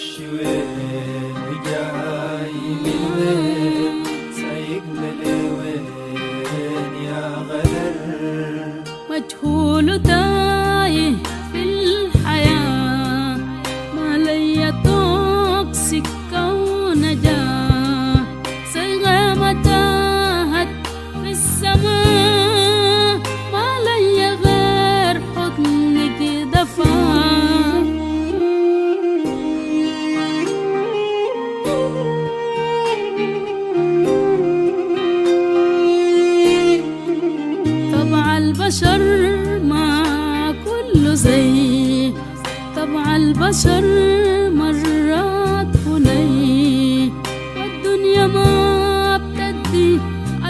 ماشي وين وجاي من وين سايقنا لوين يا غدر مجهول تايه في الحياة ما لي طوق سكة ونجاة سيغة تاهت في السماء ما لي غير حضنك دفا طبع البشر ما كله زي طبع البشر مرات هني والدنيا ما بتدي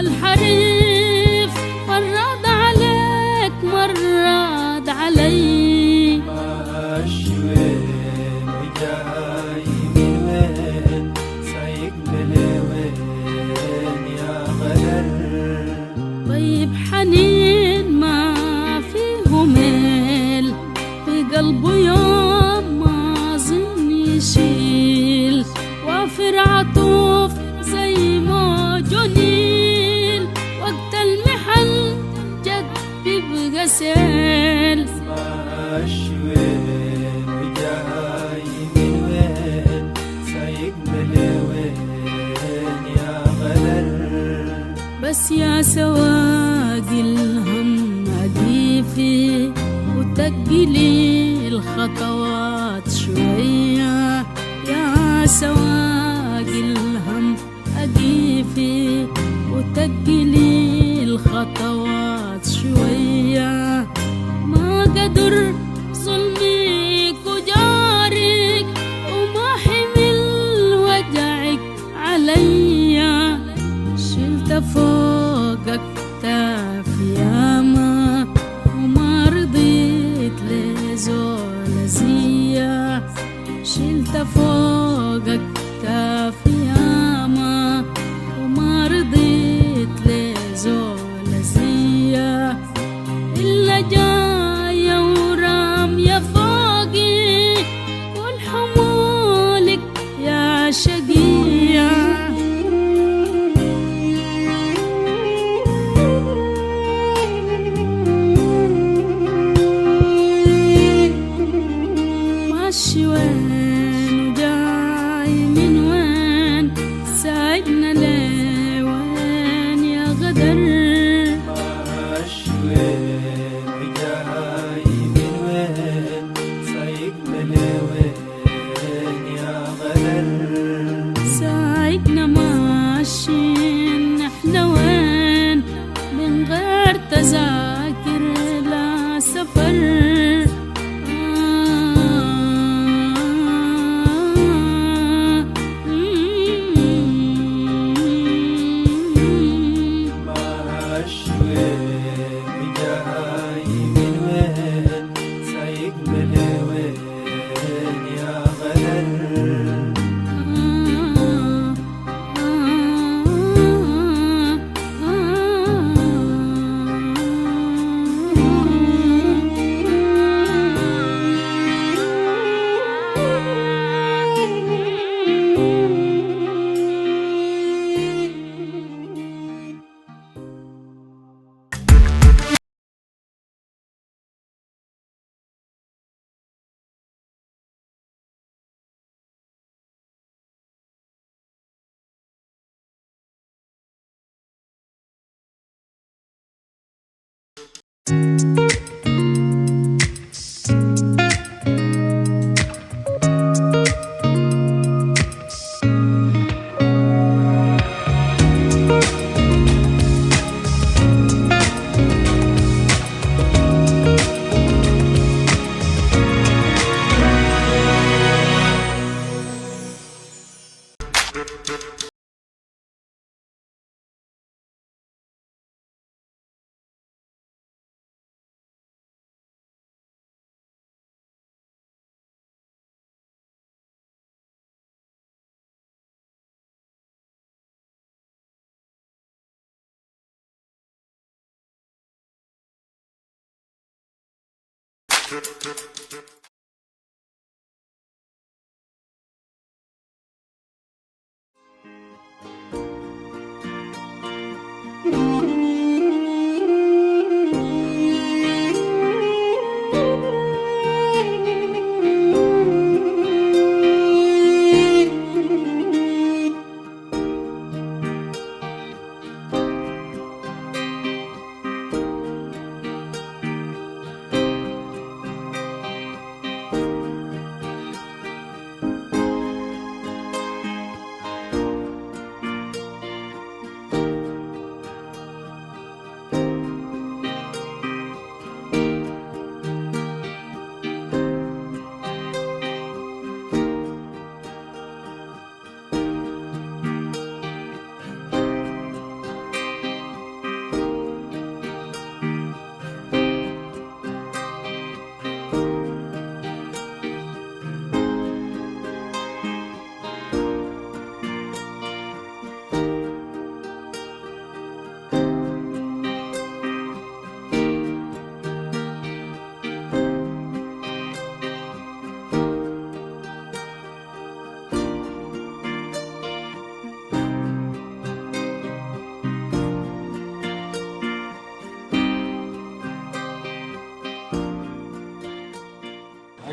الحريف مرات عليك مرات علي ماشي وين وجاي من وين سايقنا لوين يا غدر طيب حنين ما فيه ميل في قلبه يوم ما ظن يشيل وافر عطوف زي موج نيل وقت المحن جد بيبقى سيل ماشي وين وجاي من وين سايقنا لوين يا غدر بس يا سواقي الهم أضيفي وتقلي الخطوات شوية يا سواقي الهم أضيفي وتقلي الخطوات شوية ما قدر ظلمك وجارك وما حمل وجعك عليا شلت فوقك كتاف ياما وما رضيت لزول زيا شلت فوقك كتاف ياما وما رضيت لزول زيا إلا جاية ورامية فوقي كل حمولك يا شقية ماشي وين وجاي من وين سايقنا لوين يا غدر ماشي وين وجاي من وين سايقنا لوين يا غدر سايقنا ماشيين احنا وين من غير تذاكر لا سفر ماشي وين وجاي من وين سايقنا لوين يا غدر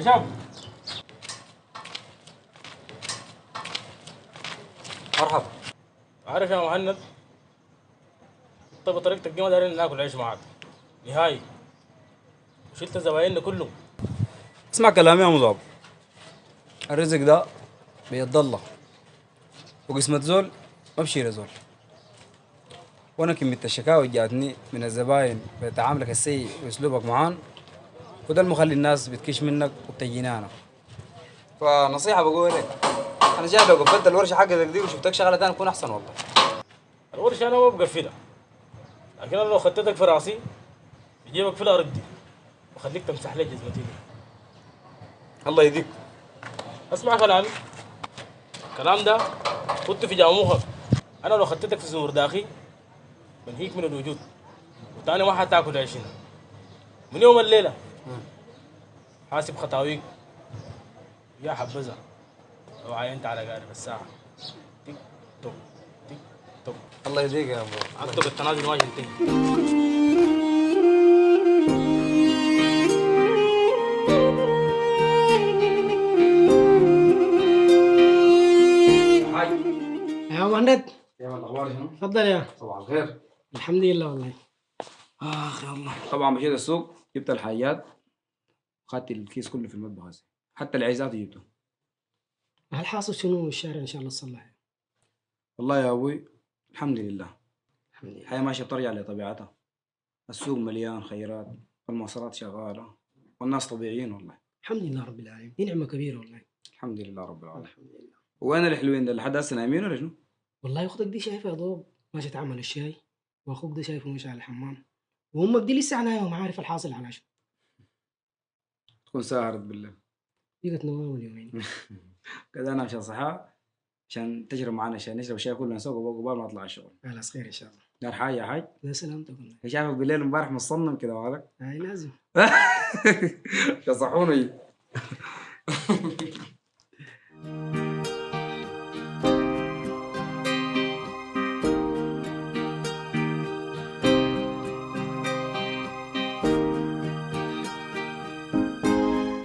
شاب. مرحبا. عارف يا مهند، طيب بطريقتك دي ما دارين ناكل عيش معاك نهائي. شلت زبايننا كلهم. اسمع كلامي يا مصاب، الرزق ده بيد الله، وقسمة زول ما بشيل زول. وانا كمية الشكاوي جاتني من الزباين بتعاملك السيء واسلوبك معان، وده المخلي الناس بتكش منك وبتجيني انا. فنصيحة بقول لك، انا جاي لو قفلت الورشة حقتك دي وشفتك شغلة تانية تكون احسن والله. الورشة أنا ما بقفلها، لكن أنا لو خدتك في راسي بجيبك في الأرض وخليك تمسح لي جزمتي دي. الله يهديك. اسمع كلامي، الكلام ده خدته في جاموخك. أنا لو خدتك في زنور داخي بنهيك من الوجود، وتاني ما حتاكل عيشنا من يوم الليلة. حاسب خطاويك يا حبذا لو عينت على قارب الساعة. تيك توك تيك توك. الله يهديك يا ابو. اكتب التنازل ما ينتهي. يا مهند، يا الاخبار شنو؟ تفضل يا. صباح الخير. الحمد لله والله. يا الله. طبعا مشيت السوق، جبت الحاجات، اخذت الكيس كله في المطبخ هسه، حتى العيزات جبته. الحاصل شنو الشارع ان شاء الله تصلح؟ والله يا ابوي الحمد لله، الحمد لله. الحياة ماشية بطريقة لطبيعتها. السوق مليان خيرات، والمواصلات شغالة، والناس طبيعيين والله. الحمد لله رب العالمين، دي نعمة كبيرة والله. الحمد لله رب العالمين. الحمد لله. وين الحلوين ده لحد هسه نايمين ولا شنو؟ والله اختك دي شايفة يا دوب ماشي تعمل الشاي، واخوك ده شايفه ماشي على الحمام، وامك دي لسه عناية وما عارف الحاصل على شنو. تكون ساهرت بالله. بقت نوام اليومين. كذا انا عشان صحة، عشان تشرب معنا شاي، نشرب شاي كلنا سوا قبل ما اطلع الشغل. خلاص خير ان شاء الله. دار حاجة يا حاج؟ يا سلامتك والله. شايفك بالليل امبارح مصنم كده مالك؟ هاي لازم. يا صحوني.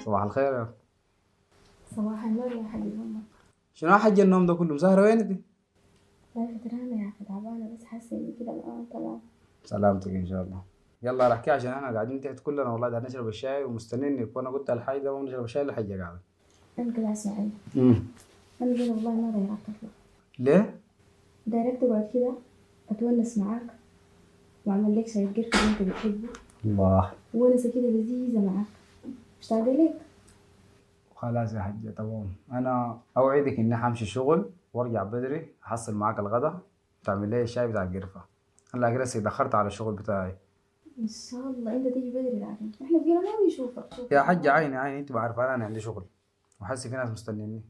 صباح الخير يا. صباح النور يا حبيب أمك. شنو حج النوم ده كله؟ مسهرة وين انت؟ لا فترانة يا أخي، تعبانة بس حاسة إني كده الآن تمام. سلامتك ان شاء الله. يلا رحكي عشان احنا قاعدين تحت كلنا والله قاعدين نشرب الشاي ومستنينك، وانا قلت الحاج ده ما نشرب الشاي الا حاجه قاعده. أنا كده أسمعي. أنا كده والله ما ضيعت أطلع. ليه؟ دايركت أقعد كده أتونس معاك وأعمل لك شاي قرفة اللي أنت بتحبه، الله. ونسة كده لذيذة معاك. مشتاقة ليك. خلاص يا حجة تمام، انا اوعدك اني حمشي الشغل وارجع بدري احصل معاك الغدا تعمل لي الشاي بتاع القرفه. انا كده دخرت على الشغل بتاعي. إن شاء الله أنت تيجي بدري، لكن إحنا فينا ما بيشوفك. يا حجة عيني عيني، انت ما عارفه انا عندي شغل وحاسس في ناس مستنيني.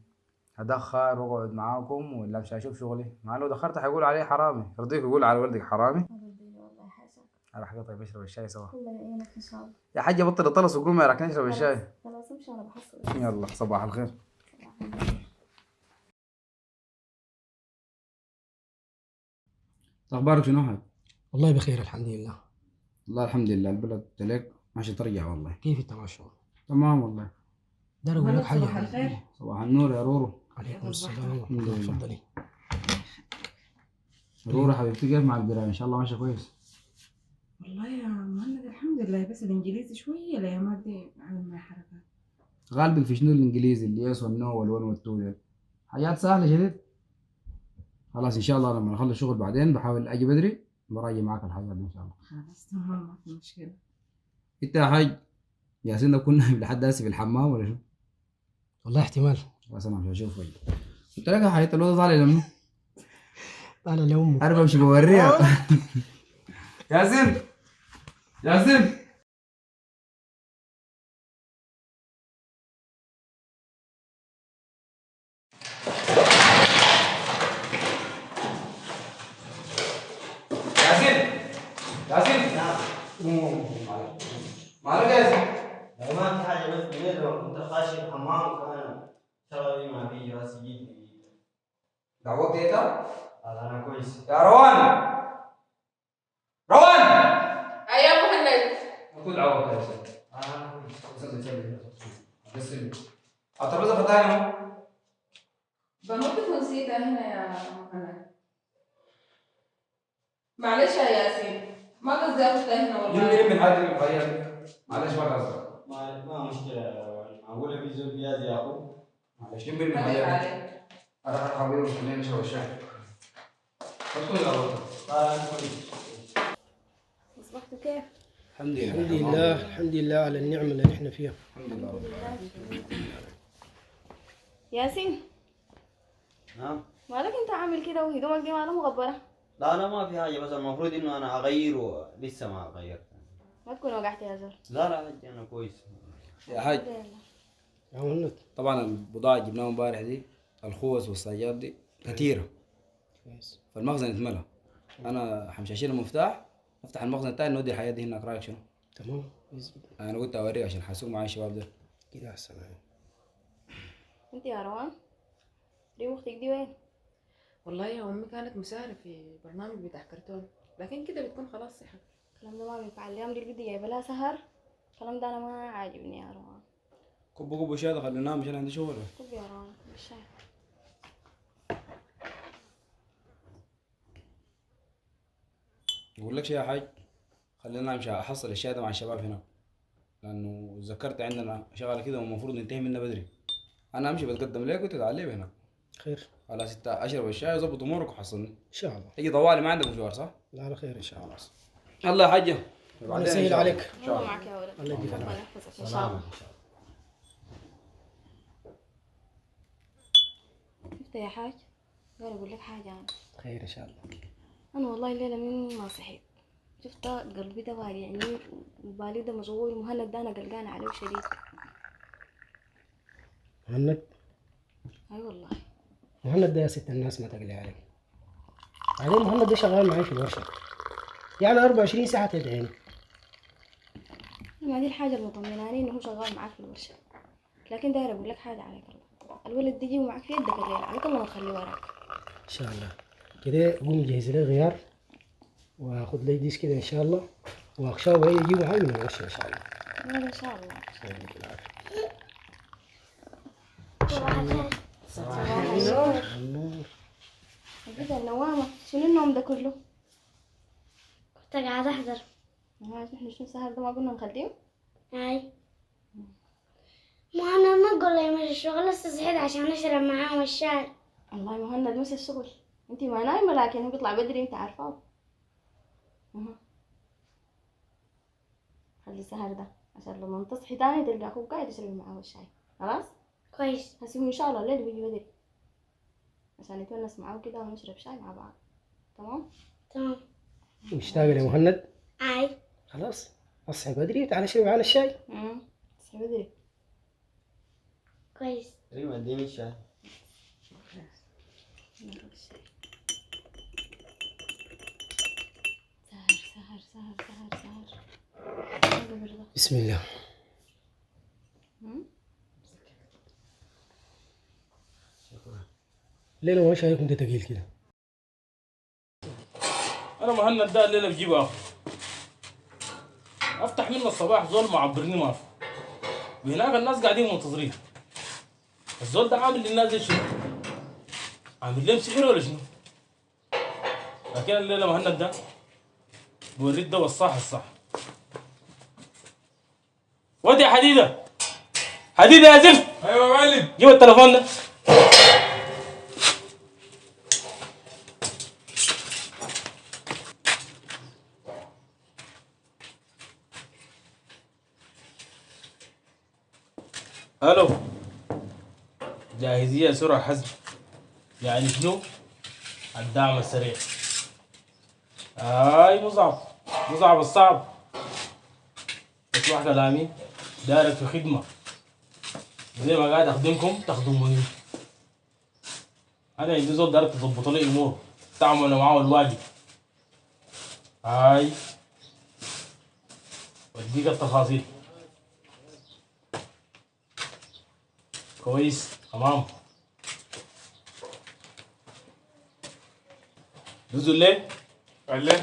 هدخر واقعد معاكم ولا مش هشوف شغلي؟ ما لو دخرت حيقول علي حرامي، يرضيك يقول على ولدك حرامي؟ والله حاسك. على حاجه. طيب نشرب الشاي سوا. الله يعينك إن شاء الله. يا حجة بطل الطلس وقومي راح نشرب الشاي. خلاص امشي أنا بحصل. يلا صباح الخير. اخبارك شنو حاج؟ والله بخير الحمد لله. والله الحمد لله، البلد تلك ماشي ترجع والله. كيف انت ما شاء الله؟ تمام والله. دار اقول لك حاجة. صباح الخير. صباح النور يا رورو. عليكم السلام. الحمد لله. تفضلي. رورو حبيبتي كيف مع القرايه؟ ان شاء الله ماشي كويس. والله يا مهند الحمد لله، بس الانجليزي شويه الايامات دي عامل معي حركات. غالبك في شنو الانجليزي؟ اليس والنو والون والتو دي حاجات سهله شديد. خلاص ان شاء الله لما نخلص شغل بعدين بحاول اجي بدري براجع معاك الحاجات دي ان شاء الله. خلاص تمام ما في مشكله. انت يا حاج ياسين ده كنا لحد هسه في الحمام ولا شو؟ والله احتمال. خلاص انا مش هشوف وجهي. قلت لك يا حاج الواد طالع لمنه؟ طالع لأمه. عارف امشي بوريها. ياسين ياسين ياسين مالك يا ياسين؟ ما في حاجة بس بنيرة كنت خاشي الحمام كان شغلي ما في جواز جديد. دعوت ديتا؟ أنا كويس. يا روان روان أيوة مهند. المفروض دعوت يا ياسين. أنا كويس. سلم تسلم الترابيزه فتحنا بنوتك ونسيتها هنا يا مهند. معلش يا ياسين، ما قصدي اخذها هنا والله. يمكن من حاجه القريه معلش ما قصدك. ما مشكلة، معقولة في زول بياز يا أخو؟ معلش يمكن من خليك حاجه عليك. انا حبيبي خلينا نشرب الشاي. ادخل يا ابو. أصبحتوا كيف؟ الحمد لله الحمد لله الحمد لله على النعمة اللي نحن فيها. الحمد لله رب العالمين. ياسين نعم. مالك انت عامل كده وهدومك دي مالها مغبرة؟ لا ما في حاجة، بس المفروض إنه أنا أغير ولسه ما غيرت. ما تكون وقعت يا زول. لا حاج أنا كويس. يا حاج يا مهند طبعا البضاعه اللي جبناها امبارح دي الخوص والصاجات دي كثيره كويس. فالمخزن اتملى. انا حمشي اشيل المفتاح افتح المخزن الثاني نودي الحاجات دي هناك. رايك شنو؟ تمام كويس جدا. انا قلت اوريك عشان حاسوق معايا الشباب ده. كده أحسن. انت يا روان دي اختك دي وين؟ والله يا امي كانت مساهرة في برنامج بتاع كرتون، لكن كده بتكون خلاص صحت. الكلام ده ما بينفع اليوم دي البنت جايبه لها سهر. الكلام ده انا ما عاجبني يا روان. كبوا شهاده خلينا ننام عشان عندي شغل. طب يا روان بالشاي. يقول لك شيء يا حاج خلينا امشي احصل الشاي ده مع الشباب هناك، لانه ذكرت عندنا شغله كده والمفروض ننتهي منها بدري. انا امشي بتقدم لك وتتعلم هناك. خير خلاص انت اشرب الشاي وظبط امورك وحصلني. إن شاء الله. تيجي طوالي ما عندك مشوار صح؟ لا على خير إن شاء الله. الله يا حاجه الله يسهل عليك. الله معك يا ولد. الله يديك الله العافية. يحفظك ان شاء الله. شفت يا حاج؟ قال اقول لك حاجه خير إن شاء الله. انا والله الليله من ما صحيت شفت قلبي ده واجعني وبالي ده مشغول. مهند ده انا قلقانه عليه شديد. مهند اي والله. مهند ده يا ست الناس ما تقلي عليه. بعدين مهند ده شغال معي في الورشة يعني 24 ساعة تدعيني. ما دي الحاجه المطمناني انه هو شغال معاك في الورشه، لكن داير اقول لك حاجه عليك الله. الولد دي يجي معاك في يدك الليل عليك الله ما تخليه وراك. إن شاء الله. كده قوم جهز لي غيار واخد لي ديس كده إن شاء الله، واخشاه وهي يجيبوا معي من الورشة إن شاء الله. هذا ان شاء الله. الله يديك العافية. النور. كده النوامه شنو النوم ده كله؟ كنت قاعدة أحضر. نحن شنو السهر ده ما قلنا نخليه؟ هاي ما أنا ما أقول لي مش الشغل لسه صحيت عشان أشرب معاهم الشاي. والله مهند مش الشغل، انتي ما نايمه لكن هو بيطلع بدري انت عارفاه. خلي السهر ده عشان لما تصحي تاني تلقى اخوك قاعد يشرب معاه الشاي. خلاص؟ كويس. هسيبه ان شاء الله الليل بيجي بدري عشان نتونس معاه كده ونشرب شاي مع بعض. تمام؟ تمام. مشتاق لمهند؟ هاي خلاص اصحى بدري وتعالى شرب معانا الشاي. تصحي بدري. كويس. ريم اديني الشاي. سهر. بسم الله. الليلة ما شايفك انت تقيل كده. انا مهند ده الليله بجيبه افتح منه الصباح زول معبرني ما في، وهناك الناس قاعدين منتظرين. الزول ده عامل للناس دي شنو؟ عامل لهم سحر ولا شنو؟ لكن الليله مهند ده بوريك ده الصح. ودي يا حديده يا زفت. ايوه يا معلم. جيب التليفون ده. الو جاهزية سرعة حزم يعني شنو؟ الدعم السريع. مصعب الصعب. اسمع كلامي دارك في خدمة زي ما قاعد اخدمكم تخدموني. انا عندي زول دارك تظبطوا لي امور تعملوا معاه الواجب. وديك التفاصيل. كويس تمام. نزل ليه؟ عليه.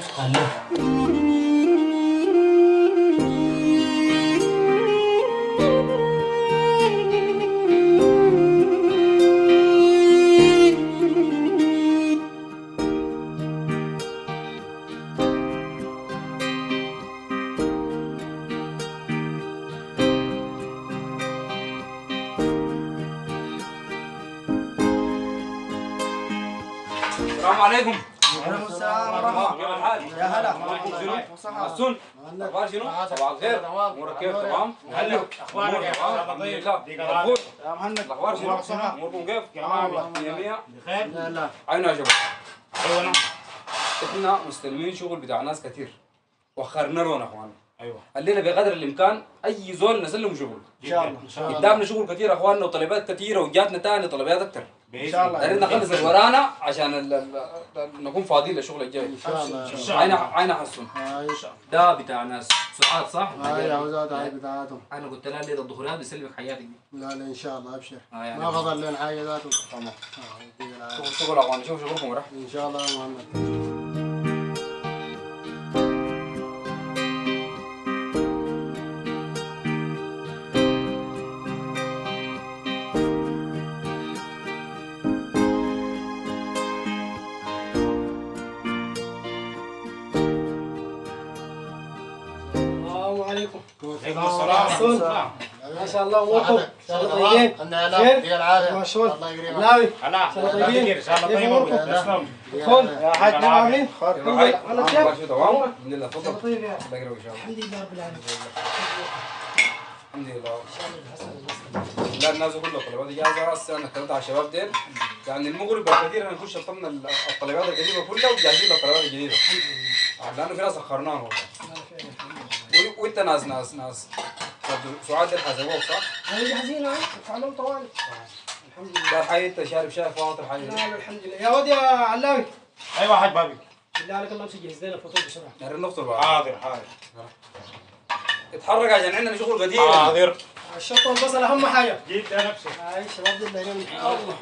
السلام عليكم. وعليكم السلام ورحمة كيف الحال؟ يا هلا. شنو؟ حسون اخبار شنو؟ صباح الخير. امورك كيف؟ تمام؟ هلا اخبارك يا الحمد لله. مقبول يا مهند الاخبار شنو؟ اموركم كيف؟ تمام 100 بخير. لا عينه يا شباب. ايوه احنا مستلمين شغل بتاع ناس كثير وخرنا لهم اخوان. ايوه خلينا بقدر الامكان اي زول نسلم شغل. ان شاء الله ان شاء الله. قدامنا شغل كثير اخواننا وطلبات كثيره وجاتنا تاني طلبات اكثر. ان شاء الله دايرين نخلص اللي ورانا عشان نكون فاضيين للشغل الجاي. ان شاء الله. عينا حسون. ان شاء ده بتاع ناس سعاد صح؟ الله. هاي عاوزات هاي بتاعتهم. انا قلت لها ليه الدخولات بيسلمك حياتك دي. لا لا ان شاء الله ابشر. يعني ما فضل لنا حاجه ذاتهم. تمام. يديك العافية. شغل اخوان شوف شغلكم ورح. ان شاء الله يا مهند. السلام عليكم. وعليكم السلام. ما شاء الله اموركم ان شاء الله طيبين. خير يديك العافيه. ما شاء الله. الله يكرمك. ناوي هلا ان شاء الله طيبين. ان شاء الله كيف طيب اموركم؟ تسلم دخول يا حاج كيف عاملين؟ انا كيف؟ كيف؟ تمام؟ الحمد لله تفضل. طيب يا الله يكرمك ان شاء الله. الحمد لله رب العالمين. الحمد لله. لا الناس كلها طلبات جاهزه هسه انا كلمت على الشباب ديل يعني المغرب الكثير هنخش شطبنا الطلبات القديمه كلها وجاهزين للطلبات الجديده. لانه في ناس اخرناهم والله. وانت ناس سعاد ديل حاسبوك صح؟ انا جاهزين اهو فعلهم طوالي. الحمد لله. ده الحي انت شارب شاي فاطر حي. لا لا الحمد لله. يا ولد يا علاوي ايوه حاج بابي بالله عليك الله امشي جهز لنا الفطور بسرعه. نرن نفطر بقى. حاضر حاضر اتحرك عشان عندنا شغل قديم. حاضر الشطه والبصل اهم حاجه. جدا نفسي هاي الشباب دول دايرين الله.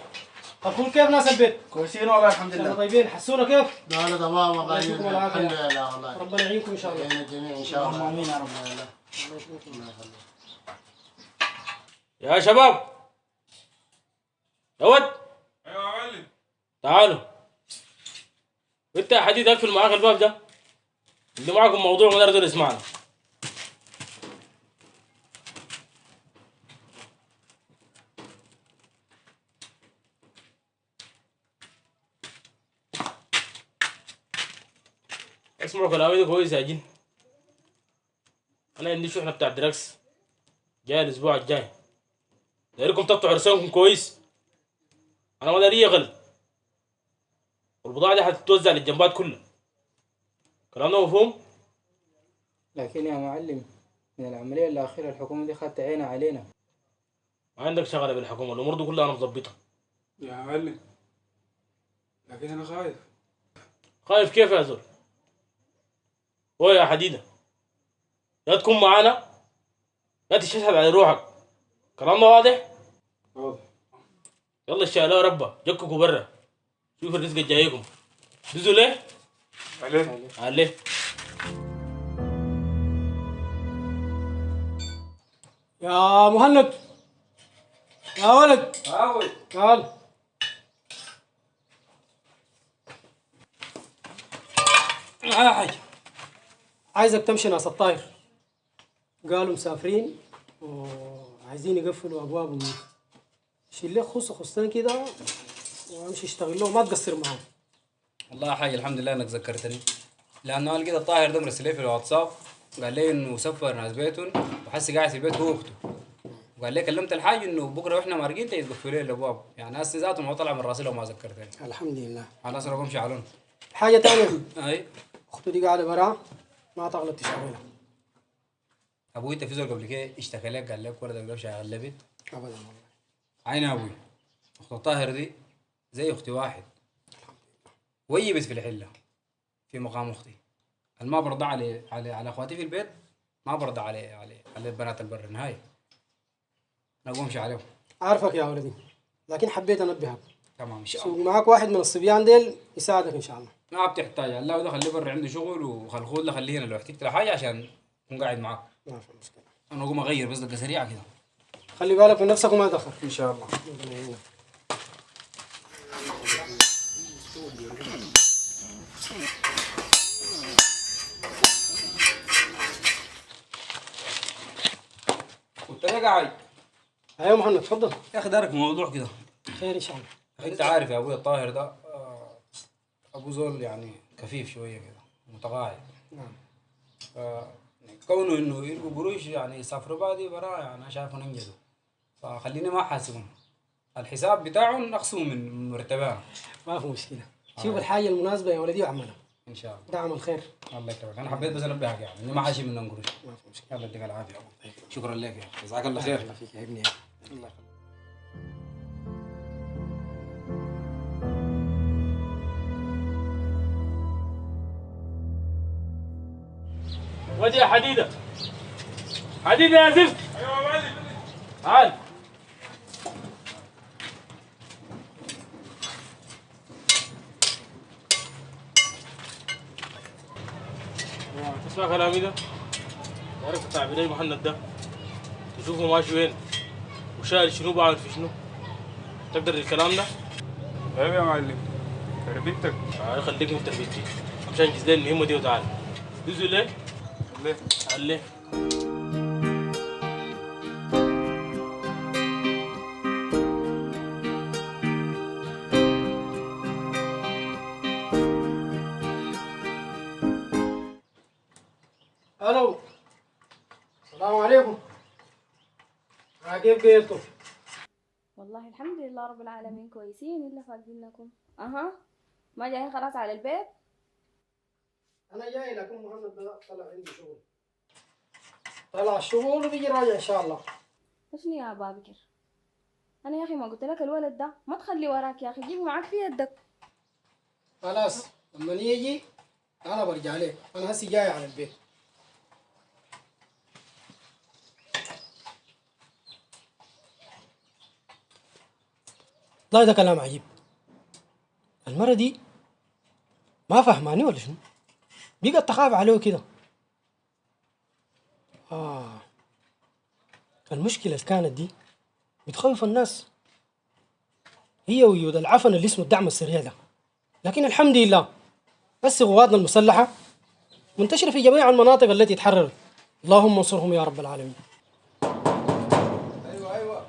طب كيف ناس البيت؟ كويسين والله الحمد ان شاء الله لله. طيبين. حسونا كيف؟ لا لا تمام والله الله يشفيكم والعافية. الحمد لله والله. ربنا يعينكم ان شاء الله. يعين الجميع ان شاء الله. امين يا رب. الله يا شباب يا ود ايوه يا معلم. تعالوا انت يا حديد اقفل معاك الباب ده اللي معاكم موضوع ما نقدر نسمعنا. اسمعوا كلامي ده كويس يا جن. انا عندي شحنه بتاع دراكس جاي الاسبوع الجاي دايركم تقطعوا رسالكم كويس. انا ما داري غل والبضاعه دي حتتوزع للجنبات كلها. الكلام ده مفهوم؟ لكن يا معلم من العملية الأخيرة الحكومة دي خدت عينها علينا. ما عندك شغله بالحكومه الامور دي كلها انا مظبطها. يا معلم لكن انا خايف. خايف كيف يا زول؟ هو يا حديده يا تكون معانا يا تشهد على روحك. الكلام ده واضح؟ واضح. يلا الشهلاء ربا جككوا برا شوف الرزق الجايكم. دزوا ليه؟ عليه. يا مهند يا ولد هاوي تعال. يا حاج عايزك تمشي ناس الطاير قالوا مسافرين وعايزين يقفلوا ابوابهم. شيل لك خصتين كده وامشي اشتغل له ما تقصر معاهم. والله يا حاج الحمد لله انك ذكرتني لانه انا لقيت الطاهر ده مرسل لي في الواتساب قال لي انه سفر ناس بيتهم وحسي قاعد في البيت هو واخته وقال لي كلمت الحاج انه بكره واحنا مارقين تيقفلوا لي الابواب يعني هسه ذاتهم هو طلع من راسي لو ما ذكرتني. الحمد لله. خلاص انا بمشي علون. حاجه ثانيه اي اخته دي قاعده برا ما تغلط تشغلها. ابوي انت في زول قبل كده اشتكى لك قال لك ولدك ده شغال لبيت؟ ابدا والله. عيني يا ابوي اخت الطاهر دي زي اختي واحد ويبت في الحله في مقام اختي. ما برضى على اخواتي في البيت ما برضى على البنات البر نهاية. انا اقوم امشي عليهم. عارفك يا ولدي لكن حبيت انبهك. تمام ان شاء سوق الله. معاك واحد من الصبيان ديل يساعدك ان شاء الله. ما بتحتاج الله ده خليه برا عنده شغل وخلخول ده خليه انا لو احتجت لحاجه عشان اكون قاعد معاك. ما في مشكله. انا اقوم اغير بس دقه سريعه كده. خلي بالك من نفسك وما تاخر. ان شاء الله. ربنا يعينك. كنت ليه قاعد؟ ايوه محمد تفضل. يا اخي دارك موضوع كده. خير ان شاء الله. انت عارف يا ابوي الطاهر ده ابو زول يعني كفيف شويه كده متقاعد. نعم. ف كونه انه يلقوا قروش يعني يسافروا بعدي برا يعني انا شايفه ننجزوا. فخليني ما احاسبهم، الحساب بتاعهم اخصمه من مرتبانا. ما في مشكله. شوف الحاجه المناسبه يا ولدي واعملها ان شاء الله. ده عمل خير. الله يكرمك، انا حبيت بس انبهك يعني اني ما حاشي منهم قروش. ما في مشكله. يلا يديك العافيه يا ابو. شكرا لك يا جزاك الله خير. الله فيك يا ابني. الله يخليك. ودي يا حديده، حديده يا زفت. ايوه يا معلم. تعال. تسمع كلامي ده؟ تعرف تعبير المهند ده؟ تشوفه ماشي وين؟ وشايل شنو بعمل في شنو؟ تقدر الكلام ده؟ ايوه يا معلم. تربيتك. تعال خليك من تربيتي عشان انجز لي المهمه دي وتعال. دزوا ليه؟ ليه؟ تعال ليه؟ الو. السلام عليكم. كيف قيلتم؟ والله الحمد لله رب العالمين كويسين، الا فاقدينكم. اها ما جايين خلاص على البيت؟ انا جاي لكن مهند ده طلع عندي شغل. طلع الشغل وبيجي راجع ان شاء الله. شنو يا ابا بكر؟ انا يا اخي ما قلت لك الولد ده ما تخليه وراك يا اخي، جيبه معاك في يدك. خلاص لما يجي انا برجع لك، انا هسي جاي على البيت. والله ده كلام عجيب. المرة دي ما فهماني ولا شنو؟ بقت تخاف عليه كده. المشكلة اللي كانت دي بتخوف الناس، هي ويود العفن اللي اسمه الدعم السريع ده. لكن الحمد لله بس قواتنا المسلحة منتشرة في جميع المناطق التي تحررت. اللهم انصرهم يا رب العالمين. ايوه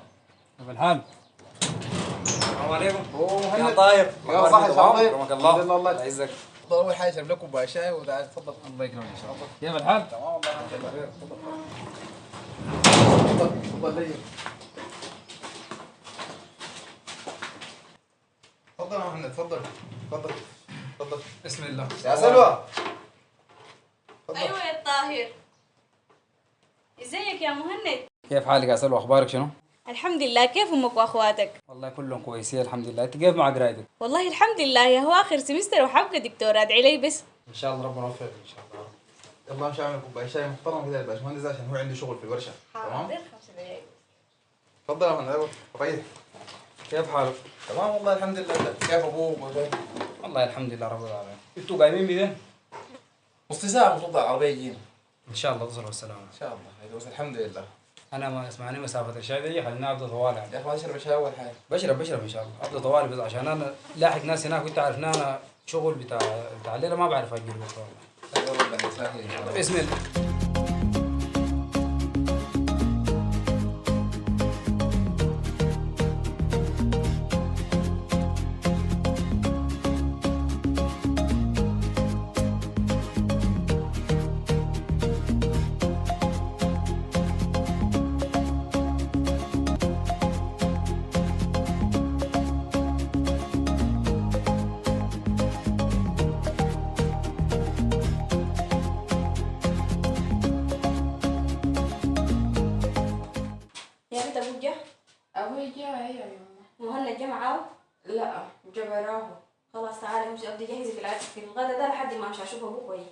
كيف الحال؟ السلام عليكم. يا طاير. يا صاحبي طيب. كرمك الله. الله يعزك. تفضل اول حاجه اشرب لك كوبايه شاي وتعال تفضل. الله يكرمك ان شاء الله. كيف الحال؟ تمام والله الحمد لله. تفضل لي. تفضل يا محمد تفضل. تفضل تفضل. بسم الله. يا سلوى. ايوه يا طاهر، ازيك يا مهند؟ كيف حالك يا سلوى؟ اخبارك شنو؟ الحمد لله. كيف امك واخواتك؟ والله كلهم كويسين الحمد لله. انت كيف مع قرايتك؟ والله الحمد لله يا هو اخر سمستر وحابقه دكتوراه، ادعي لي بس. ان شاء الله ربنا يوفقك ان شاء الله. يلا امشي اعمل كوبايه شاي محترم كده للباشمهندس عشان هو عنده شغل في الورشه. تمام؟ 5 دقايق. تفضل يا محمد. طيب كيف حالك؟ تمام والله الحمد لله. كيف ابوك وزوجك؟ والله الحمد لله رب العالمين. انتوا قايمين بيدين؟ نص ساعه وصلت العربيه يجينا. ان شاء الله تصلوا بالسلامه. ان شاء الله. هيدا بس الحمد لله. انا ما اسمعني مسافه الشاي دي خلينا ابدا طوالي يعني. يا اخوان اشرب الشاي اول حاجه. بشرب ان شاء الله ابدا طوالي بس عشان انا لاحق ناس هناك وانت عارف ان انا شغل بتاع الليله ما بعرف اجي والله. ربنا يسهل ان شاء الله. بسم الله. يا بنت ابوك جه؟ أبوي جاء يا يما. مهند جه معاه؟ لا جبراه. خلاص تعالي امشي ابدي جهزي في الغدا ده لحد ما امشي اشوف ابوك وين.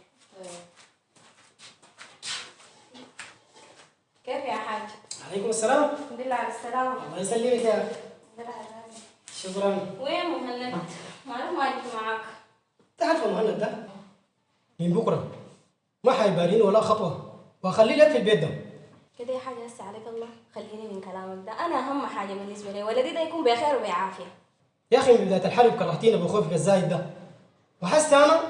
كيف يا حاج؟ عليكم السلام. الحمد لله على السلامة. الله يسلمك يا أخي. الحمد لله على السلامة. شكرا. وين مهند؟ معلوم ما جيت معاك. تعرف مهند ده من بكره ما حيباليني ولا خطوه واخليه لك في البيت ده. كده يا حاجة هسه عليك الله، خليني من كلامك ده، أنا أهم حاجة بالنسبة لي ولدي ده يكون بخير وبعافية. يا أخي من بداية الحرب كرهتيني بخوفك الزايد ده، وحست أنا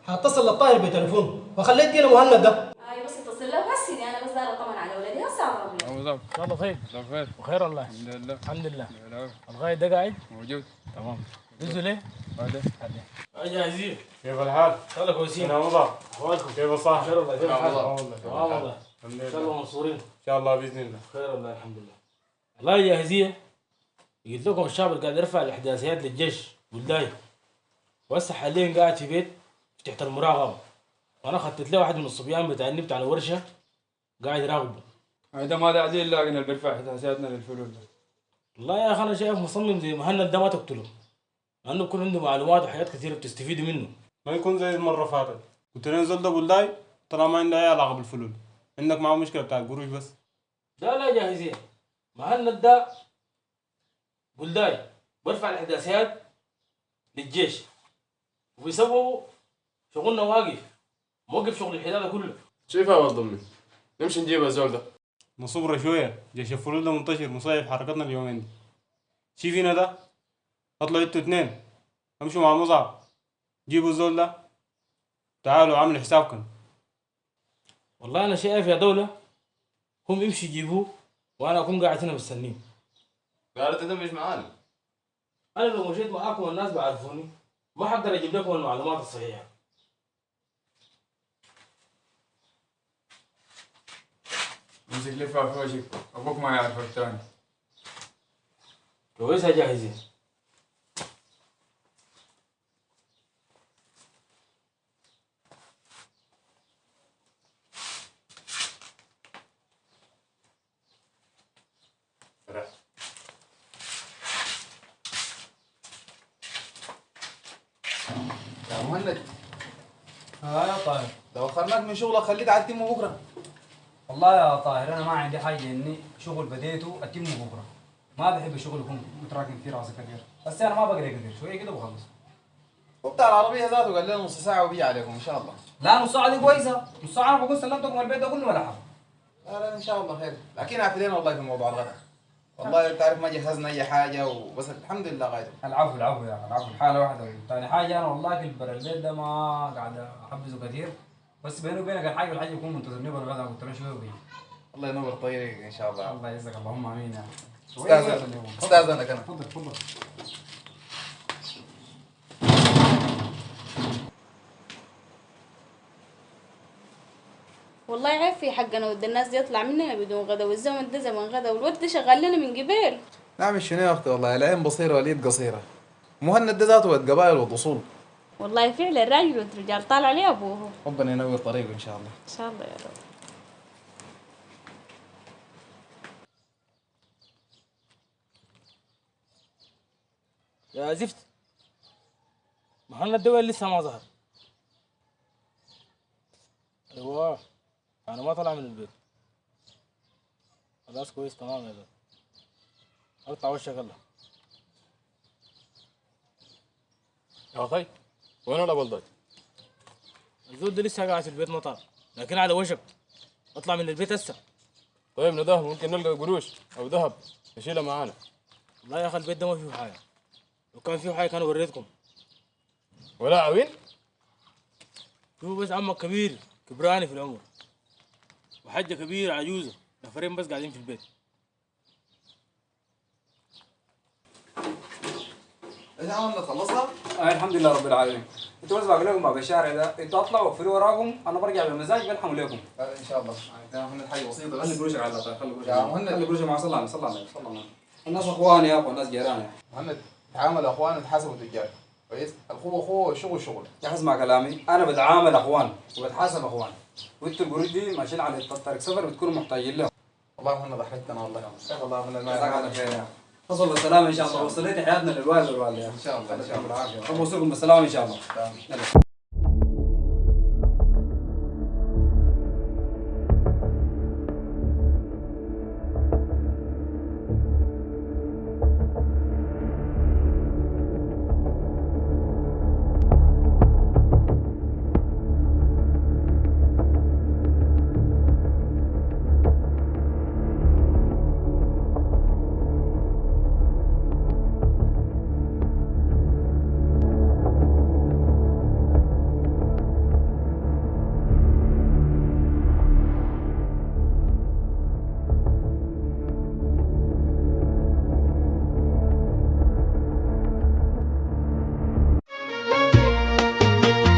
حاتصل للطاهر بتليفون وخليت دينا مهند ده. أيوة بس اتصل له بس دي أنا بس دايرة أطمن على ولدي هسه أعرف له. بالظبط. يلا طيب. بخير. بخير والله. الحمد لله. الحمد لله. الغاية ده قاعد؟ موجود. تمام. دزوا ليه؟ جاهزين؟ كيف الحال؟ يلا كويسين. انا مضى. احوالكم؟ كيف الصحة؟ خير والله. كيف الحال؟ والله. تمام والله. الحمد ان شاء الله لله. منصورين. ان شاء الله باذن الله. خير والله الحمد لله. والله جاهزية. قلت لكم الشعب اللي قاعد يرفع الاحداثيات للجيش والداي. وهسه حاليا قاعد في بيت تحت المراقبة. وانا خطيت له واحد من الصبيان بتاع النبت على الورشة قاعد يراقبه. هذا ما داعي لكن اللي بيرفع حساسياتنا للفلول ده. والله يا اخي انا شايف مصمم زي مهند ده ما تقتله. لانه بكون عنده معلومات وحاجات كثيرة بتستفيدوا منه. ما يكون زي المرة فاتت. كنت ننزل ده بلداي طلع ما عنده اي علاقة بالفلول. عندك معه مشكلة بتاع القروش بس. لا جاهزين. مهند ده بلداي برفع الاحداثيات للجيش وبيسووا شغلنا واقف موقف شغل الحداده كله. شايفها يا ضمي نمشي نجيب الزول ده. نصبر شوية. جيش الفلول ده منتشر مصايب حركتنا اليومين دي. شايفينا ده؟ اطلعوا انتوا اتنين امشوا مع مصعب جيبوا الزول ده تعالوا عاملوا حسابكم. والله انا شايف يا دولة هم يمشي يجيبوه وانا اكون قاعد هنا مستنيه. قالت انت مش معانا. انا لو مشيت معاكم والناس بيعرفوني ما حقدر اجيب لكم المعلومات الصحيحة. امسك لفها في وجهك ابوك ما يعرفك تاني. كويس جاهزين. يا مهند يا طاهر، لو خرجناك من شغلك خليك على التيم بكره. والله يا طاهر انا ما عندي حاجه اني شغل بديته اتمه بكره. ما بحب الشغل يكون متراكم فيه راسي كثير، بس انا ما بقدر كثير شويه كده وخلص. وبتاع العربيه ذاته قال لنا نص ساعه وبيجي عليكم ان شاء الله. لا نص ساعه دي كويسه، نص ساعه انا بقول سلمتكم البيت ده كله ولا حاجه. لا ان شاء الله خير، لكن اعتذرنا والله في موضوع الغداء. والله انت عارف ما جهزنا اي حاجه وبس الحمد لله غايب. العفو يا اخي، العفو الحاله واحده. ثاني حاجه انا والله كل برا البيت ده ما قاعد احبسه كثير، بس بيني وبينك الحاجه والحاجه يكون منتظرني بالغداء قلت له شويه وبيجي. الله ينور طريقك ان شاء الله. الله يجزاك اللهم امين يا استاذنك انا. تفضل تفضل. والله عيب في حقنا ود الناس دي يطلع مننا بدون غدا، والزمن ده زمن غدا، والود ده شغال لنا من قبل. نعم شنو يا اختي والله العين بصيره واليد قصيره. مهند ده ذاته ود قبائل وأصول. والله فعلا الراجل والرجال طالع عليه ابوه. ربنا ينور طريقه ان شاء الله. ان شاء الله يا رب. يا زفت مهند الدول لسه ما ظهر. ايوه انا ما طلع من البيت. خلاص كويس تمام يا زلمه. اطلع وشك الله. يا اخي وين ولا بلدك؟ الزول ده لسه قاعد في البيت ما طلع، لكن على وشك اطلع من البيت هسه. طيب نداه ممكن نلقى قروش او ذهب نشيلها معانا. والله يا اخي البيت ده ما فيه حاجه، لو كان فيه حاجه كان وريتكم. ولا عوين؟ فيه بس عمك كبير كبراني في العمر وحجه كبيره عجوزه، نفرين بس قاعدين في البيت. ايش عملنا خلصنا؟ الحمد لله رب العالمين. انتوا بس باقي لكم باب الشارع ده، انتوا اطلعوا وقفلوا وراكم، انا برجع بمزاج بلحموا لكم. ان شاء الله. يا مهند حاجه بسيطه بس. خلي قروشك على الله، خلي قروشك. يا مهند خلي قروشك مع صلى الله صلى الله صلى الله. الناس اخواني يا ابو، الناس جيراني. مهند تعامل اخوان تحاسبوا تجار كويس؟ الاخوه اخوه والشغل شغل. يا اسمع كلامي، انا بتعامل اخوان وبتحاسب اخوان، وانتوا القروش دي ماشيين على طريق سفر بتكونوا محتاجين لهم. والله مهند ضحكتنا والله. شايف والله مهند ما جزاك الله خير يا اخي. تصل بالسلامه ان شاء الله، وصليت حياتنا للوالد والوالده. ان شاء الله ان شاء الله. الله يوصلكم بالسلامه ان شاء الله. يلا.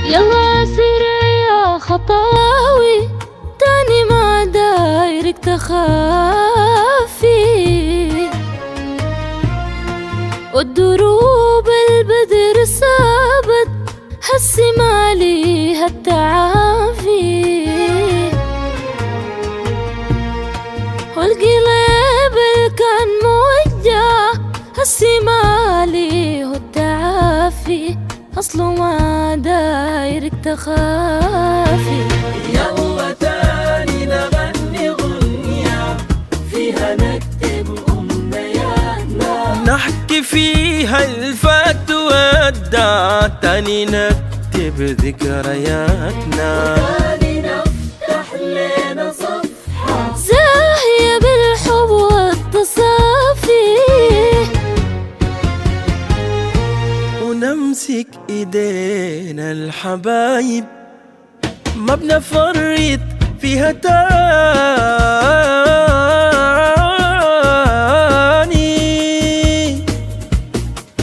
يلا سيري يا خطاوي تاني ما دايرك تخافي، والدروب البدر سابت هسي مالي هالتعافي، والقلب اللي كان موجع هسي مالي هو التعافي، أصله ما دايرك تخافي. يلا تاني نغني غنية فيها نكتب أمنياتنا، نحكي فيها الفات ودع، تاني نكتب ذكرياتنا، تاني نفتح لنا صفحة زاهية بالحب والتصافي، ونمسك ايدينا الحبايب ما بنفرط فيها تاني،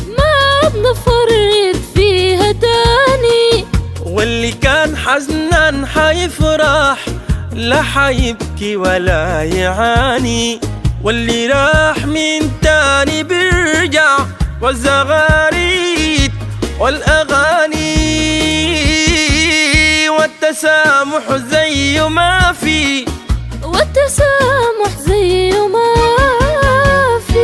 ما بنفرط فيها تاني، واللي كان حزنا حيفرح لا حيبكي ولا يعاني، واللي راح من تاني بيرجع، والزغاريد والأغاني والتسامح زي ما في، والتسامح زي ما في.